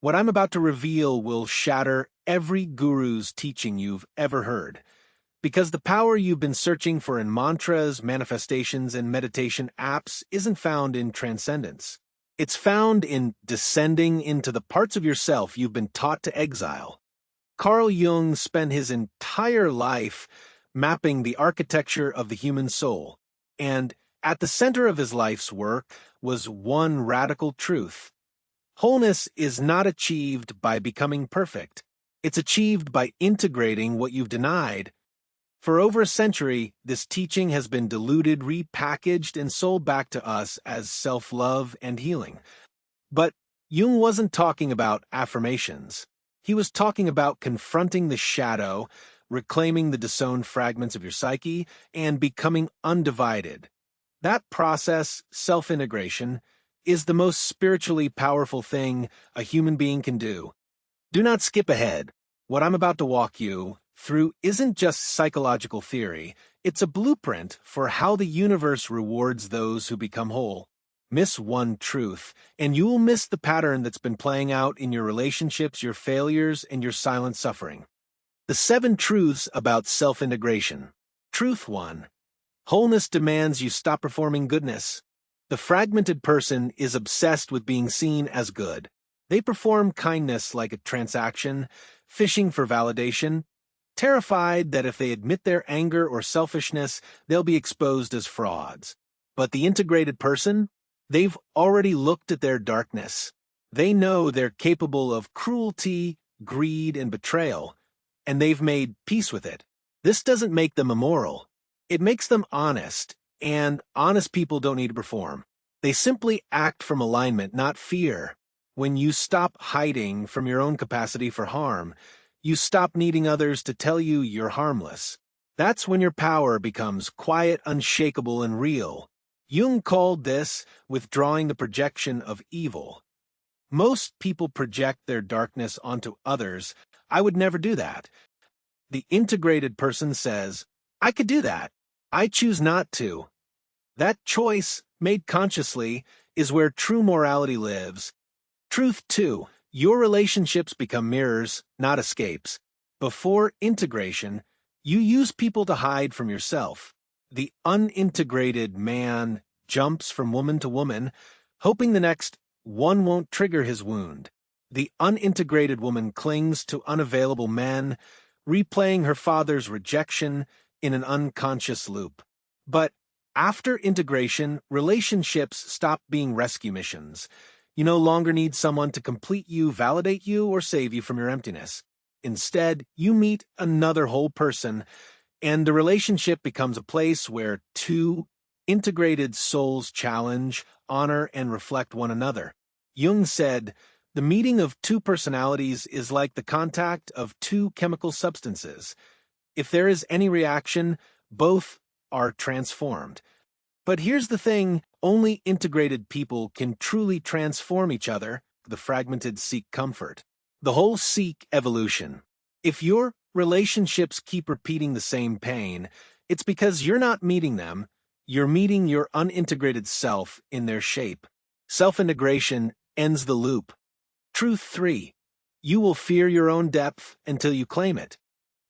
What I'm about to reveal will shatter every guru's teaching you've ever heard. Because the power you've been searching for in mantras, manifestations, and meditation apps isn't found in transcendence. It's found in descending into the parts of yourself you've been taught to exile. Carl Jung spent his entire life mapping the architecture of the human soul, and at the center of his life's work was one radical truth. Wholeness is not achieved by becoming perfect. It's achieved by integrating what you've denied. For over a century, this teaching has been diluted, repackaged, and sold back to us as self-love and healing. But Jung wasn't talking about affirmations. He was talking about confronting the shadow, reclaiming the disowned fragments of your psyche, and becoming undivided. That process, self-integration, is the most spiritually powerful thing a human being can do. Do not skip ahead. What I'm about to walk you through isn't just psychological theory, it's a blueprint for how the universe rewards those who become whole. Miss one truth, and you will miss the pattern that's been playing out in your relationships, your failures, and your silent suffering. The 7 truths about self-integration. Truth 1. Wholeness demands you stop performing goodness. The fragmented person is obsessed with being seen as good. They perform kindness like a transaction, fishing for validation, terrified that if they admit their anger or selfishness, they'll be exposed as frauds. But the integrated person? They've already looked at their darkness. They know they're capable of cruelty, greed, and betrayal, and they've made peace with it. This doesn't make them immoral. It makes them honest, and honest people don't need to perform. They simply act from alignment, not fear. When you stop hiding from your own capacity for harm, you stop needing others to tell you you're harmless. That's when your power becomes quiet, unshakable, and real. Jung called this withdrawing the projection of evil. Most people project their darkness onto others. I would never do that. The integrated person says, I could do that. I choose not to. That choice, made consciously, is where true morality lives. Truth 2. Your relationships become mirrors, not escapes. Before integration, you use people to hide from yourself. The unintegrated man jumps from woman to woman, hoping the next one won't trigger his wound. The unintegrated woman clings to unavailable men, replaying her father's rejection in an unconscious loop. But after integration, relationships stop being rescue missions. You no longer need someone to complete you, validate you, or save you from your emptiness. Instead, you meet another whole person, and the relationship becomes a place where 2 integrated souls challenge, honor, and reflect one another. Jung said, the meeting of 2 personalities is like the contact of 2 chemical substances. If there is any reaction, both are transformed. But here's the thing, only integrated people can truly transform each other. The fragmented seek comfort. The whole seek evolution. If your relationships keep repeating the same pain, it's because you're not meeting them, you're meeting your unintegrated self in their shape. Self-integration ends the loop. Truth 3. You will fear your own depth until you claim it.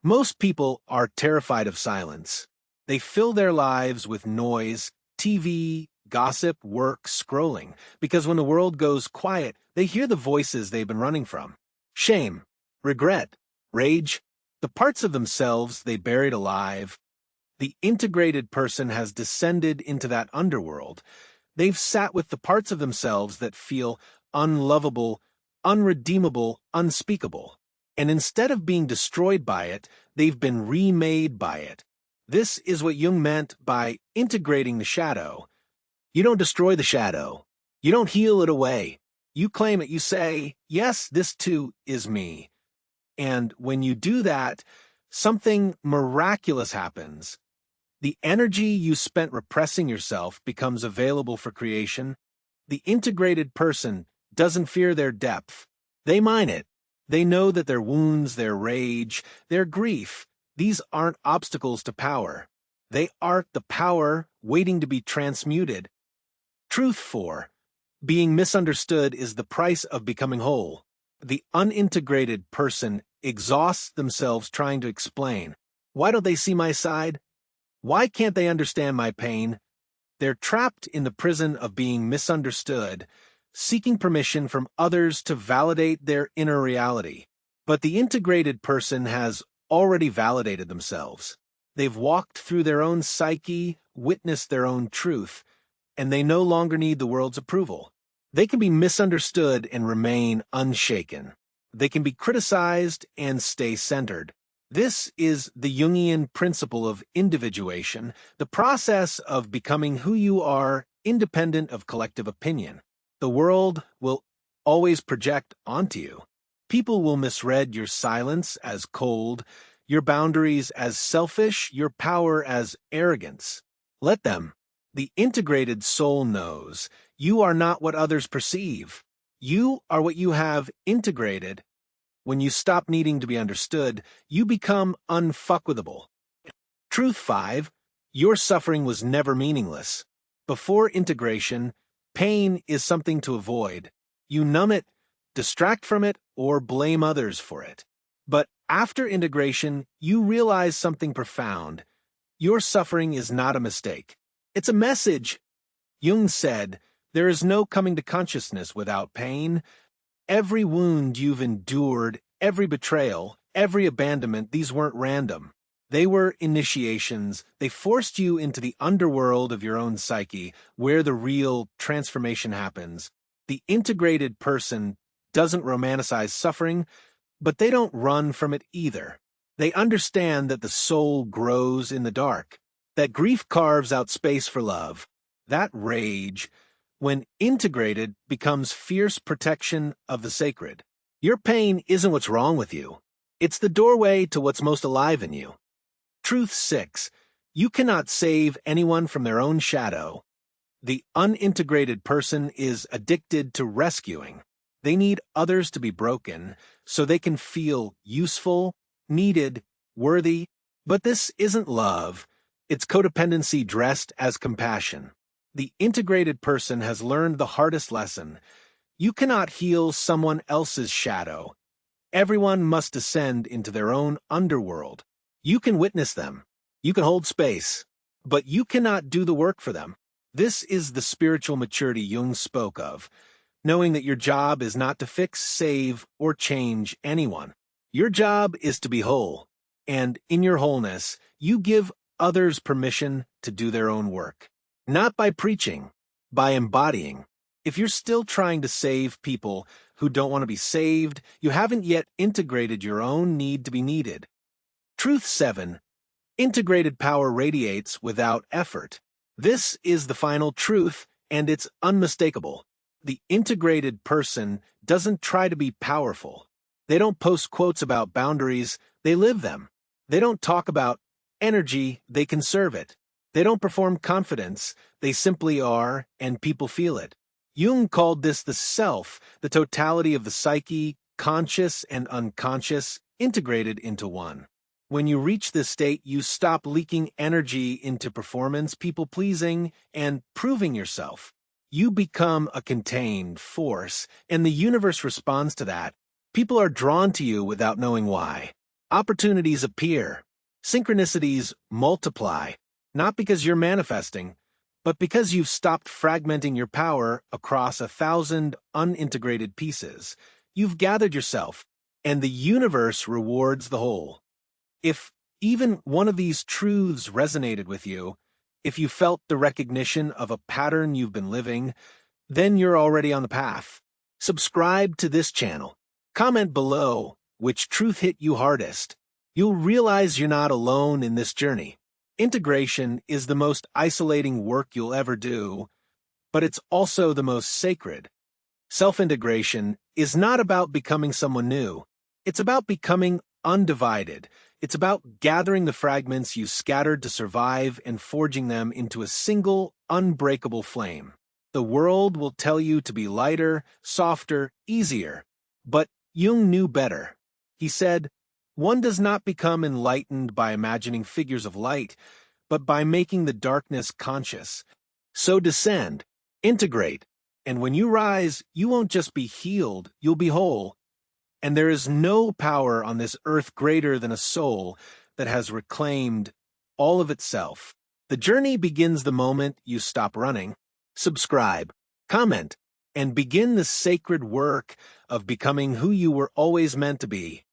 Most people are terrified of silence. They fill their lives with noise, TV, gossip, work, scrolling, because when the world goes quiet, they hear the voices they've been running from. Shame, regret, rage, the parts of themselves they buried alive. The integrated person has descended into that underworld. They've sat with the parts of themselves that feel unlovable, unredeemable, unspeakable. And instead of being destroyed by it, they've been remade by it. This is what Jung meant by integrating the shadow. You don't destroy the shadow. You don't heal it away. You claim it. You say, yes, this too is me. And when you do that, something miraculous happens. The energy you spent repressing yourself becomes available for creation. The integrated person doesn't fear their depth. They mine it. They know that their wounds, their rage, their grief, these aren't obstacles to power. They are the power waiting to be transmuted. Truth 4. Being misunderstood is the price of becoming whole. The unintegrated person exhausts themselves trying to explain. Why don't they see my side? Why can't they understand my pain? They're trapped in the prison of being misunderstood, seeking permission from others to validate their inner reality. But the integrated person has already validated themselves. They've walked through their own psyche, witnessed their own truth, and they no longer need the world's approval. They can be misunderstood and remain unshaken. They can be criticized and stay centered. This is the Jungian principle of individuation, the process of becoming who you are independent of collective opinion. The world will always project onto you. People will misread your silence as cold, your boundaries as selfish, your power as arrogance. Let them. The integrated soul knows you are not what others perceive. You are what you have integrated. When you stop needing to be understood, you become unfuckwithable. Truth 5. Your suffering was never meaningless. Before integration, pain is something to avoid. You numb it, distract from it, or blame others for it. But after integration, you realize something profound. Your suffering is not a mistake. It's a message. Jung said, "There is no coming to consciousness without pain." Every wound you've endured, every betrayal, every abandonment, these weren't random. They were initiations. They forced you into the underworld of your own psyche, where the real transformation happens. The integrated person doesn't romanticize suffering, but they don't run from it either. They understand that the soul grows in the dark, that grief carves out space for love, that rage, when integrated, becomes fierce protection of the sacred. Your pain isn't what's wrong with you. It's the doorway to what's most alive in you. Truth 6. You cannot save anyone from their own shadow. The unintegrated person is addicted to rescuing. They need others to be broken so they can feel useful, needed, worthy. But this isn't love. It's codependency dressed as compassion. The integrated person has learned the hardest lesson. You cannot heal someone else's shadow. Everyone must descend into their own underworld. You can witness them. You can hold space. But you cannot do the work for them. This is the spiritual maturity Jung spoke of, knowing that your job is not to fix, save, or change anyone. Your job is to be whole. And in your wholeness, you give others permission to do their own work. Not by preaching, by embodying. If you're still trying to save people who don't want to be saved, you haven't yet integrated your own need to be needed. Truth 7. Integrated power radiates without effort. This is the final truth, and it's unmistakable. The integrated person doesn't try to be powerful. They don't post quotes about boundaries, they live them. They don't talk about energy, they conserve it. They don't perform confidence, they simply are, and people feel it. Jung called this the self, the totality of the psyche, conscious and unconscious, integrated into one. When you reach this state, you stop leaking energy into performance, people-pleasing, and proving yourself. You become a contained force, and the universe responds to that. People are drawn to you without knowing why. Opportunities appear. Synchronicities multiply. Not because you're manifesting, but because you've stopped fragmenting your power across 1,000 unintegrated pieces. You've gathered yourself, and the universe rewards the whole. If even one of these truths resonated with you, if you felt the recognition of a pattern you've been living, then you're already on the path. Subscribe to this channel. Comment below which truth hit you hardest. You'll realize you're not alone in this journey. Integration is the most isolating work you'll ever do, but it's also the most sacred. Self-integration is not about becoming someone new. It's about becoming undivided. It's about gathering the fragments you scattered to survive and forging them into a single, unbreakable flame. The world will tell you to be lighter, softer, easier. But Jung knew better. He said, "One does not become enlightened by imagining figures of light, but by making the darkness conscious. So descend, integrate, and when you rise, you won't just be healed, you'll be whole. And there is no power on this earth greater than a soul that has reclaimed all of itself. The journey begins the moment you stop running. Subscribe, comment, and begin the sacred work of becoming who you were always meant to be.